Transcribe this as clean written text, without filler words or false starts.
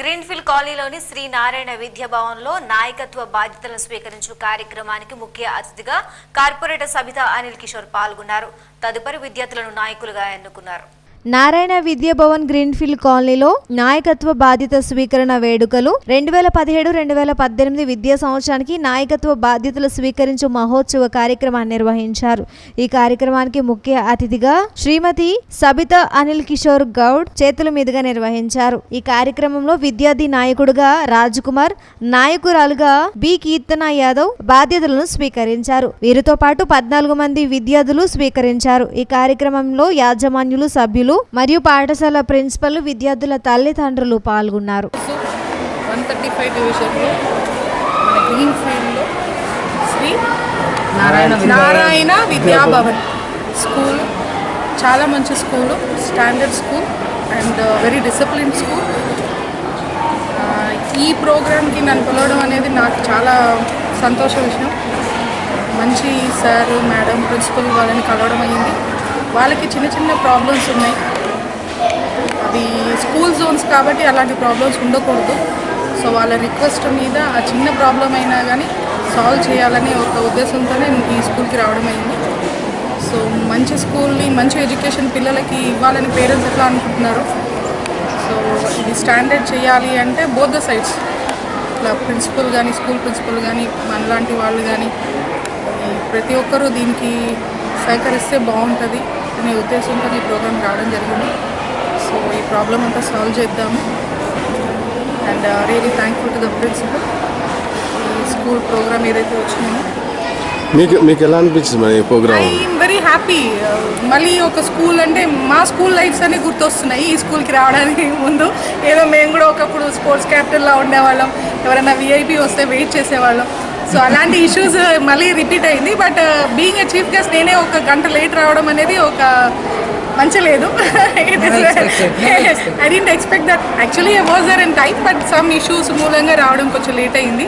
Greenfield కాలనీలోని శ్రీ నారాయణ విద్యా భవన్లో నాయకత్వ బాధ్యతలను స్వీకరించు కార్యక్రమానికి ముఖ్య అతిథిగా కార్పొరేటర్ సబితా అనిల్ కిషోర్ పాల్గొన్నారు. తదుపరి విద్యార్థులను నాయకులుగా ఎన్నుకున్నారు. నారాయణ విద్యా భవన్ గ్రీన్ఫీల్డ్ కాలనీలో నాయకత్వ బాధ్యత స్వీకరణ వేడుకలు 2017-2018 విద్యా సంవత్సరానికి నాయకత్వ బాధ్యతలు స్వీకరించు మహోత్సవ కార్యక్రమాన్ని నిర్వహించారు. ఈ కార్యక్రమానికి ముఖ్య అతిథిగా శ్రీమతి సబితా అనిల్ కిషోర్ గౌడ్ చేతుల మీదుగా నిర్వహించారు. ఈ కార్యక్రమంలో విద్యార్థి నాయకుడుగా రాజ్ కుమార్, నాయకురాలుగా బి కీర్తన యాదవ్ బాధ్యతలను స్వీకరించారు. వీరితో పాటు 14 మంది విద్యార్థులు స్వీకరించారు. ఈ కార్యక్రమంలో యాజమాన్యులు, సభ్యులు మరియు పాఠశాల ప్రిన్సిపల్, విద్యార్థుల తల్లిదండ్రులు పాల్గొన్నారు. 135 డివిజన్లో మన గ్రీన్ఫీల్డ్లో శ్రీ నారాయణ విద్యా భవన్ స్కూల్ చాలా మంచి school, standard school and very discipline school. ఈ ప్రోగ్రామ్కి నన్ను పిలవడం అనేది నాకు చాలా సంతోష విషయం. మంచి సార్, మేడం, ప్రిన్సిపల్ వాళ్ళని కలవడం అయ్యింది. వాళ్ళకి చిన్న చిన్న ప్రాబ్లమ్స్ ఉన్నాయి. అవి స్కూల్ జోన్స్ కాబట్టి అలాంటి ప్రాబ్లమ్స్ ఉండకూడదు. సో వాళ్ళ రిక్వెస్ట్ మీద ఆ చిన్న ప్రాబ్లం అయినా కానీ సాల్వ్ చేయాలని ఒక ఉద్దేశంతోనే ఈ స్కూల్కి రావడం అయింది. సో మంచి స్కూల్ని, మంచి ఎడ్యుకేషన్ పిల్లలకి ఇవ్వాలని పేరెంట్స్ ఎట్లా అనుకుంటున్నారు. సో ఇది స్టాండర్డ్ చేయాలి అంటే బోత్ ద సైడ్స్, ఇట్లా ప్రిన్సిపల్ కానీ, స్కూల్ ప్రిన్సిపల్ కానీ, మనలాంటి వాళ్ళు కానీ ప్రతి ఒక్కరూ దీనికి సహకరిస్తే బాగుంటుంది అనే ఉద్దేశంతో ఈ ప్రోగ్రామ్ రావడం జరిగింది. సో ఈ ప్రాబ్లం అంతా సాల్వ్ చేద్దాము. And really thankful to the principal. ఈ స్కూల్ ప్రోగ్రామ్ ఏదైతే వచ్చిందో మీకు ఎలా అనిపించింది మరి ప్రోగ్రామ్? I'm very happy. మళ్ళీ ఒక స్కూల్ అంటే మా స్కూల్ లైఫ్స్ అన్నీ గుర్తొస్తున్నాయి. ఈ స్కూల్కి రావడానికి ముందు ఏదో మేము కూడా ఒకప్పుడు స్పోర్ట్స్ క్యాపిటల్లా ఉండేవాళ్ళం, ఎవరైనా విఐపి వస్తే వెయిట్ చేసేవాళ్ళం. సో అలాంటి ఇష్యూస్ మళ్ళీ రిపీట్ అయింది. But being a chief guest నేనే ఒక గంట లేట్ రావడం అనేది ఒక మంచి లేదు. I don't expect that. Actually I was there in time, but some issues మూలంగా రావడం కొంచెం లేట్ అయింది.